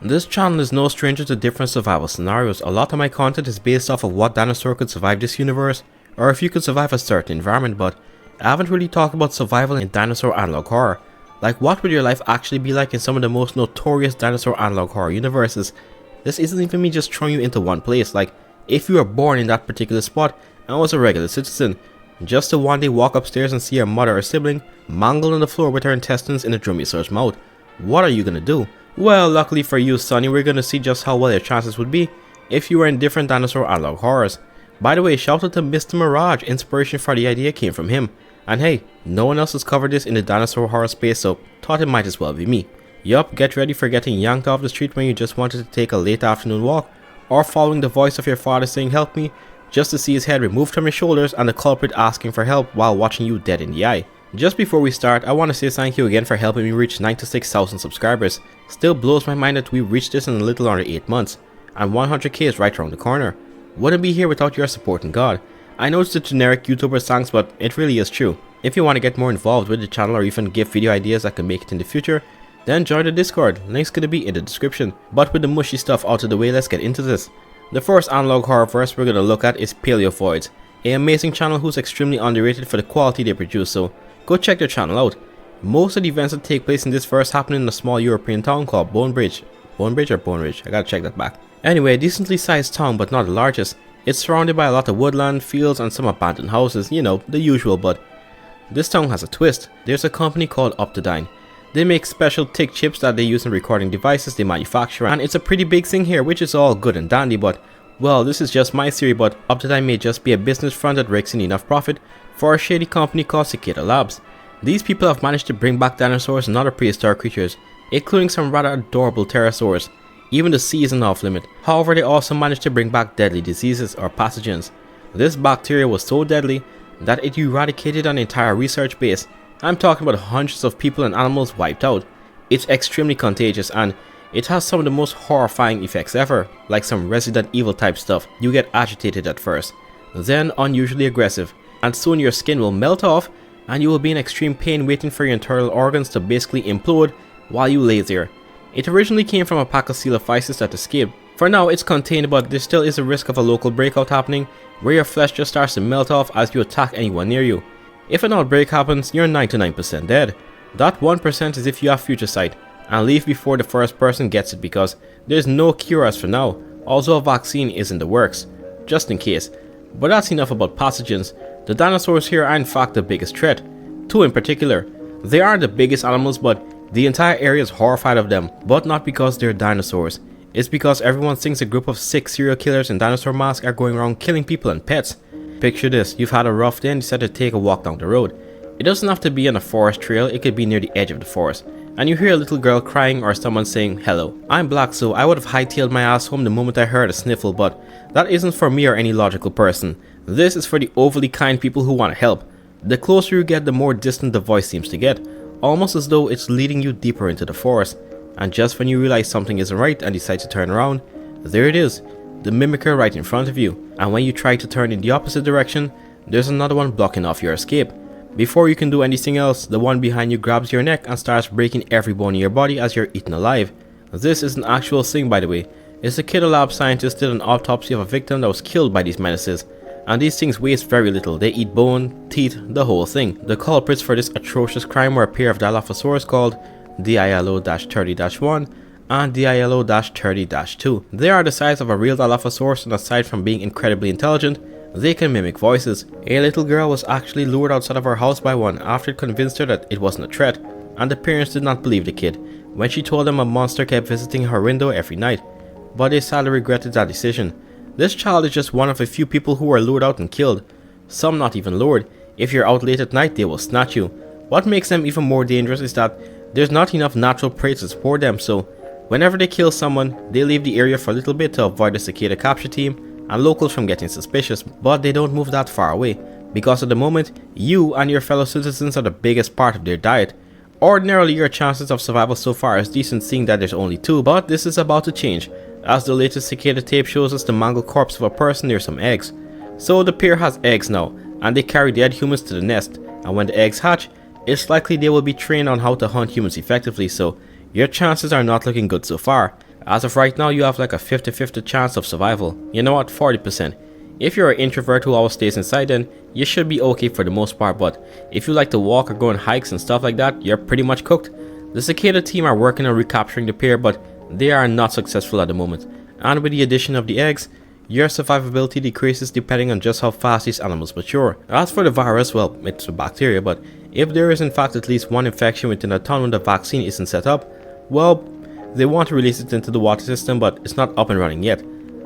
This channel is no stranger to different survival scenarios. A lot of my content is based off of what dinosaur could survive this universe, or if you could survive a certain environment, but I haven't really talked about survival in dinosaur analog horror. Like, what would your life actually be like in some of the most notorious dinosaur analog horror universes? This isn't even me just throwing you into one place. Like, if you were born in that particular spot and was a regular citizen, just to one day walk upstairs and see your mother or sibling mangled on the floor with her intestines in a Dromaeosaur's mouth, what are you gonna do? Well, luckily for you, Sonny, we're gonna see just how well your chances would be if you were in different dinosaur analog horrors. By the way, shout out to Mr. Mirage, inspiration for the idea came from him. And hey, no one else has covered this in the dinosaur horror space, so thought it might as well be me. Yup, get ready for getting yanked off the street when you just wanted to take a late afternoon walk, or following the voice of your father saying help me, just to see his head removed from your shoulders and the culprit asking for help while watching you dead in the eye. Just before we start, I want to say thank you again for helping me reach 96,000 subscribers. Still blows my mind that we reached this in a little under 8 months, and 100k is right around the corner. Wouldn't be here without your support and God. I know it's the generic YouTuber songs, but it really is true. If you want to get more involved with the channel or even give video ideas that can make it in the future, then join the Discord, link's gonna be in the description. But with the mushy stuff out of the way, let's get into this. The first analog horror verse we're gonna look at is Paleovoids, an amazing channel who's extremely underrated for the quality they produce, so go check their channel out. Most of the events that take place in this verse happen in a small European town called Bonebridge. Bonebridge or Bonebridge? I gotta check that back. Anyway, a decently sized town but not the largest. It's surrounded by a lot of woodland, fields and some abandoned houses, you know, the usual, but this town has a twist. There's a company called Optodine. They make special TIG chips that they use in recording devices they manufacture, and it's a pretty big thing here, which is all good and dandy, but well, this is just my theory, but Optodine may just be a business front that rakes in enough profit for a shady company called Cicada Labs. These people have managed to bring back dinosaurs and other prehistoric creatures, including some rather adorable pterosaurs. Even the sea isn't off limit. However, they also managed to bring back deadly diseases or pathogens. This bacteria was so deadly that it eradicated an entire research base. I'm talking about hundreds of people and animals wiped out. It's extremely contagious and it has some of the most horrifying effects ever, like some Resident Evil type stuff. You get agitated at first, then unusually aggressive, and soon your skin will melt off and you will be in extreme pain waiting for your internal organs to basically implode while you lay there. It originally came from a pack of coelophysis that escaped. For now it's contained, but there still is a risk of a local breakout happening where your flesh just starts to melt off as you attack anyone near you. If an outbreak happens, you're 99% dead. That 1% is if you have future sight, and leave before the first person gets it because there's no cure as for now, although a vaccine is in the works, just in case. But that's enough about pathogens. The dinosaurs here are in fact the biggest threat. Two in particular. They aren't the biggest animals, but the entire area is horrified of them, but not because they're dinosaurs. It's because everyone thinks a group of 6 serial killers in dinosaur masks are going around killing people and pets. Picture this, you've had a rough day and decide to take a walk down the road. It doesn't have to be on a forest trail, it could be near the edge of the forest. And you hear a little girl crying or someone saying, hello. I'm black, so I would have hightailed my ass home the moment I heard a sniffle, but that isn't for me or any logical person. This is for the overly kind people who want to help. The closer you get, the more distant the voice seems to get, almost as though it's leading you deeper into the forest. And just when you realize something isn't right and decide to turn around, there it is, the mimicker right in front of you. And when you try to turn in the opposite direction, there's another one blocking off your escape. Before you can do anything else, the one behind you grabs your neck and starts breaking every bone in your body as you're eaten alive. This is an actual thing, by the way. It's a Cicada Lab scientist did an autopsy of a victim that was killed by these menaces. And these things waste very little. They eat bone, teeth, the whole thing. The culprits for this atrocious crime were a pair of Dilophosaurs called DILO-30-1 and DILO-30-2. They are the size of a real Dilophosaurus, and aside from being incredibly intelligent, they can mimic voices. A little girl was actually lured outside of her house by one after it convinced her that it wasn't a threat, and the parents did not believe the kid when she told them a monster kept visiting her window every night, but they sadly regretted that decision. This child is just one of a few people who were lured out and killed. Some not even lured. If you're out late at night, they will snatch you. What makes them even more dangerous is that there's not enough natural prey to support them, so whenever they kill someone, they leave the area for a little bit to avoid the cicada capture team and locals from getting suspicious, but they don't move that far away, because at the moment, you and your fellow citizens are the biggest part of their diet. Ordinarily, your chances of survival so far is decent, seeing that there's only 2, but this is about to change, as the latest cicada tape shows us the mangled corpse of a person near some eggs. So the pair has eggs now, and they carry dead humans to the nest, and when the eggs hatch, it's likely they will be trained on how to hunt humans effectively, so your chances are not looking good so far. As of right now, you have like a 50-50 chance of survival. You know what, 40%. If you're an introvert who always stays inside, then you should be okay for the most part, but if you like to walk or go on hikes and stuff like that, you're pretty much cooked. The cicada team are working on recapturing the pair, but they are not successful at the moment, and with the addition of the eggs, your survivability decreases depending on just how fast these animals mature. As for the virus, well, it's a bacteria, but if there is in fact at least one infection within a ton when the vaccine isn't set up, well, they want to release it into the water system, but it's not up and running yet.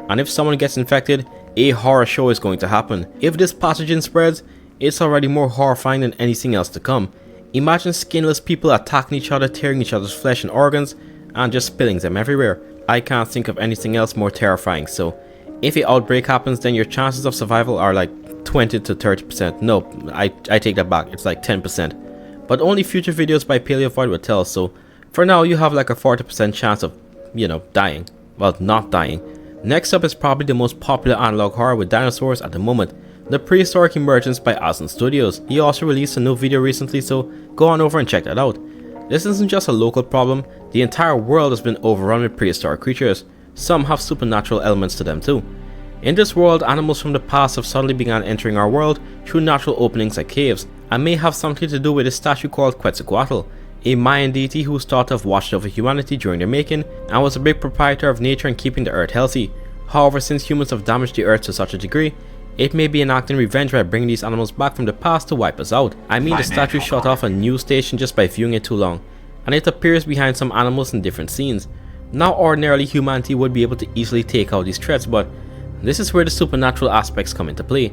And if someone gets infected, a horror show is going to happen. If this pathogen spreads, it's already more horrifying than anything else to come. Imagine skinless people attacking each other, tearing each other's flesh and organs, and just spilling them everywhere. I can't think of anything else more terrifying, so if an outbreak happens, then your chances of survival are like 20 to 30%. No, I take that back, it's like 10%. But only future videos by Paleovoid will tell, so for now you have like a 40% chance of, dying. Well, not dying. Next up is probably the most popular analog horror with dinosaurs at the moment, The Prehistoric Emergence by Azun Studios. He also released a new video recently, so go on over and check that out. This isn't just a local problem, the entire world has been overrun with prehistoric creatures. Some have supernatural elements to them too. In this world, animals from the past have suddenly begun entering our world through natural openings like caves, and may have something to do with a statue called Quetzalcoatl, a Mayan deity who's thought to have watched over humanity during their making and was a big proprietor of nature and keeping the earth healthy. However, since humans have damaged the earth to such a degree, it may be enacting revenge by bringing these animals back from the past to wipe us out. I mean, the statue shut off a news station just by viewing it too long, and it appears behind some animals in different scenes. Now ordinarily humanity would be able to easily take out these threats, but this is where the supernatural aspects come into play.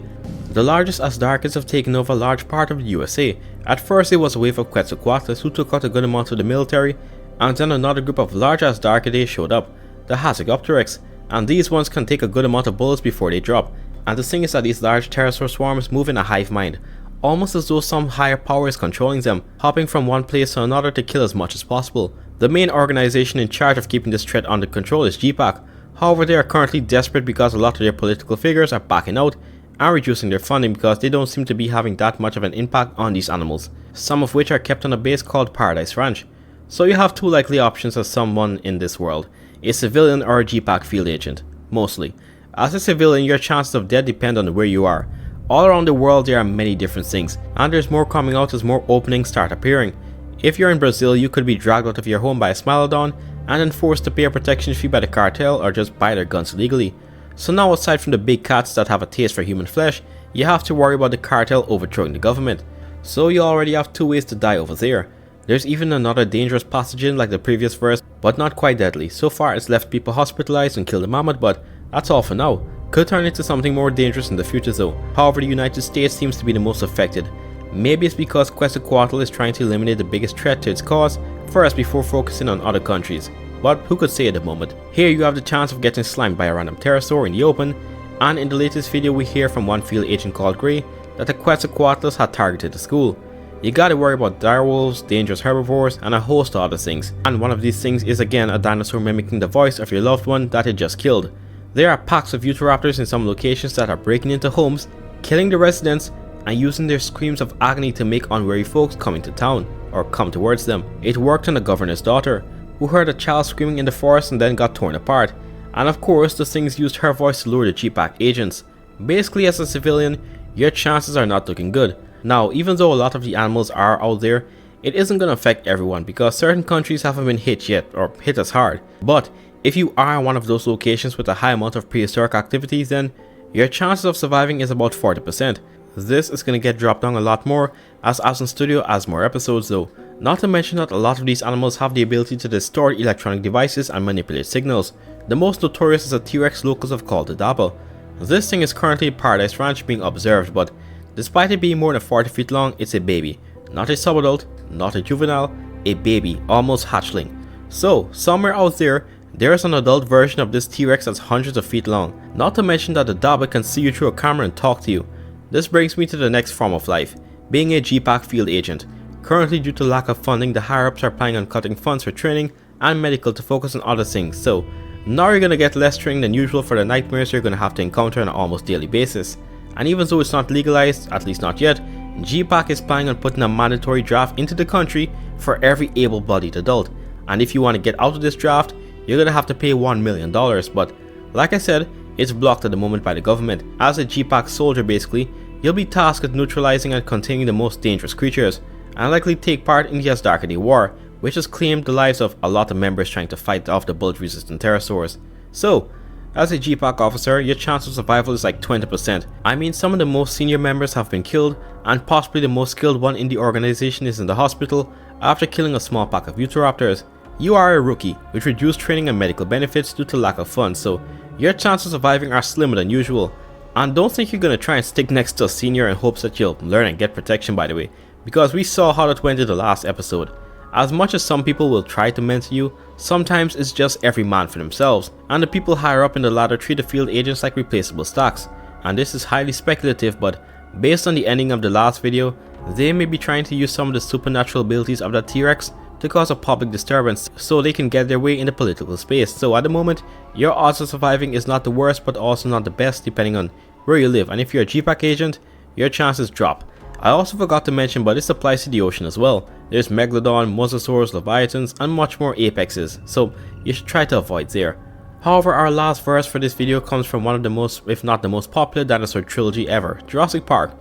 The largest Azdarkids have taken over a large part of the USA. At first it was a wave of Quetzalcoatlus who took out a good amount of the military, and then another group of large Azdarkidae showed up, the Hazegopteryx, and these ones can take a good amount of bullets before they drop. And the thing is that these large pterosaur swarms move in a hive mind, almost as though some higher power is controlling them, hopping from one place to another to kill as much as possible. The main organization in charge of keeping this threat under control is GPAC. However, they are currently desperate because a lot of their political figures are backing out and reducing their funding because they don't seem to be having that much of an impact on these animals, some of which are kept on a base called Paradise Ranch. So you have two likely options as someone in this world, a civilian or a GPAC field agent, mostly. As a civilian, your chances of death depend on where you are. All around the world there are many different things, and there's more coming out as more openings start appearing. If you're in Brazil, you could be dragged out of your home by a Smilodon and then forced to pay a protection fee by the cartel or just buy their guns illegally. So now, aside from the big cats that have a taste for human flesh, you have to worry about the cartel overthrowing the government. So you already have two ways to die over there. There's even another dangerous pathogen like the previous verse, but not quite deadly. So far it's left people hospitalized and killed a mammoth, but that's all for now. Could turn into something more dangerous in the future though. However, the United States seems to be the most affected. Maybe it's because Quetzalcoatl is trying to eliminate the biggest threat to its cause first before focusing on other countries. But who could say at the moment? Here you have the chance of getting slimed by a random pterosaur in the open, and in the latest video we hear from one field agent called Gray that the Quetzalcoatlus had targeted the school. You gotta worry about direwolves, dangerous herbivores, and a host of other things. And one of these things is again a dinosaur mimicking the voice of your loved one that it just killed. There are packs of Utahraptors in some locations that are breaking into homes, killing the residents, and using their screams of agony to make unwary folks come into town, or come towards them. It worked on the governor's daughter, who heard a child screaming in the forest and then got torn apart. And of course, the things used her voice to lure the GPAC agents. Basically, as a civilian, your chances are not looking good. Now, even though a lot of the animals are out there, it isn't going to affect everyone because certain countries haven't been hit yet, or hit as hard. But if you are in one of those locations with a high amount of prehistoric activities, then your chances of surviving is about 40%. This is going to get dropped down a lot more as Azun Studio adds more episodes though. Not to mention that a lot of these animals have the ability to distort electronic devices and manipulate signals. The most notorious is a T-Rex locals have called the Dabble. This thing is currently at Paradise Ranch being observed, but despite it being more than 40 feet long, it's a baby. Not a subadult, not a juvenile, a baby, almost hatchling. So, somewhere out there, there's an adult version of this T-Rex that's hundreds of feet long. Not to mention that the Dabba can see you through a camera and talk to you. This brings me to the next form of life, being a GPAC field agent. Currently, due to lack of funding, the higher-ups are planning on cutting funds for training and medical to focus on other things, so now you're gonna get less training than usual for the nightmares you're gonna have to encounter on an almost daily basis. And even though it's not legalized, at least not yet, GPAC is planning on putting a mandatory draft into the country for every able-bodied adult. And if you want to get out of this draft, you're gonna have to pay $1 million, but like I said, it's blocked at the moment by the government. As a G-Pack soldier basically, you'll be tasked with neutralizing and containing the most dangerous creatures, and likely take part in the Asdarkady War, which has claimed the lives of a lot of members trying to fight off the bullet-resistant pterosaurs. So, as a G-Pack officer, your chance of survival is like 20%. I mean, some of the most senior members have been killed, and possibly the most skilled one in the organization is in the hospital after killing a small pack of Utahraptors. You are a rookie, with reduced training and medical benefits due to lack of funds, so your chances of surviving are slimmer than usual. And don't think you're gonna try and stick next to a senior in hopes that you'll learn and get protection, by the way, because we saw how that went in the last episode. As much as some people will try to mentor you, sometimes it's just every man for themselves, and the people higher up in the ladder treat the field agents like replaceable stocks. And this is highly speculative, but based on the ending of the last video, they may be trying to use some of the supernatural abilities of that T-Rex to cause a public disturbance so they can get their way in the political space. So at the moment, your odds of surviving is not the worst but also not the best depending on where you live, and if you're a G-Pack agent, your chances drop. I also forgot to mention, but this applies to the ocean as well. There's Megalodon, Mosasaurs, Leviathans, and much more apexes, so you should try to avoid there. However, our last verse for this video comes from one of the most, if not the most popular dinosaur trilogy ever, Jurassic Park.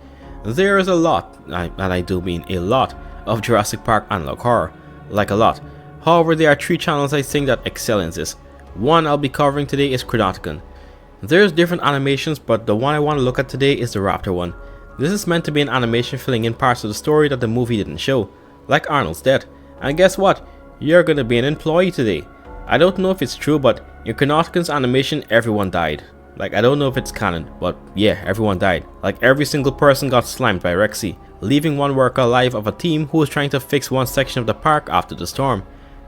There is a lot, and I do mean a lot, of Jurassic Park analog horror. Like a lot. However, there are 3 channels I think that excel in this. One I'll be covering today is Krenautican. There's different animations, but the one I want to look at today is the raptor one. This is meant to be an animation filling in parts of the story that the movie didn't show, like Arnold's death. And guess what? You're gonna be an employee today. I don't know if it's true, but in Krenautican's animation everyone died. Like, I don't know if it's canon, but yeah, everyone died. Like, every single person got slimed by Rexy, leaving one worker alive of a team who was trying to fix one section of the park after the storm.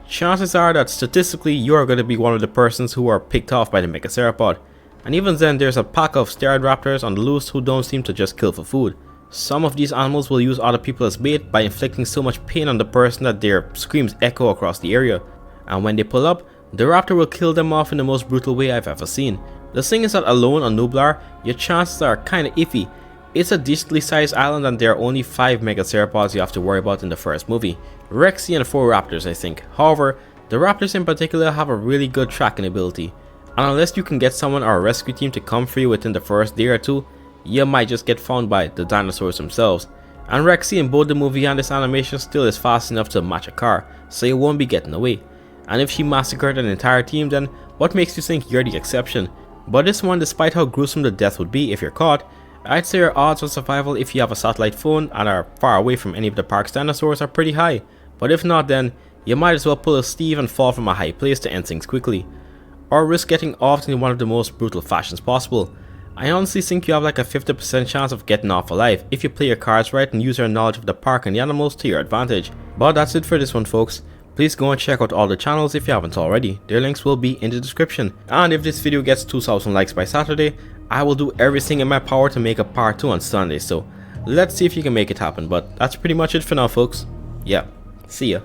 Chances are that statistically you're going to be one of the persons who are picked off by the Megaceropod. And even then, there's a pack of steroid raptors on the loose who don't seem to just kill for food. Some of these animals will use other people as bait by inflicting so much pain on the person that their screams echo across the area. And when they pull up, the raptor will kill them off in the most brutal way I've ever seen. The thing is that alone on Nublar, your chances are kinda iffy. It's a decently sized island and there are only 5 Megaceropods you have to worry about in the first movie. Rexy and 4 raptors I think. However, the raptors in particular have a really good tracking ability. And unless you can get someone or a rescue team to come for you within the first day or 2, you might just get found by the dinosaurs themselves. And Rexy in both the movie and this animation still is fast enough to match a car, so you won't be getting away. And if she massacred an entire team, then what makes you think you're the exception? But this one, despite how gruesome the death would be if you're caught, I'd say your odds of survival if you have a satellite phone and are far away from any of the park's dinosaurs are pretty high. But if not, then you might as well pull a Steve and fall from a high place to end things quickly. Or risk getting off in one of the most brutal fashions possible. I honestly think you have like a 50% chance of getting off alive if you play your cards right and use your knowledge of the park and the animals to your advantage. But that's it for this one, folks. Please go and check out all the channels if you haven't already. Their links will be in the description. And if this video gets 2,000 likes by Saturday, I will do everything in my power to make a part 2 on Sunday. So let's see if you can make it happen. But that's pretty much it for now, folks. Yeah, see ya.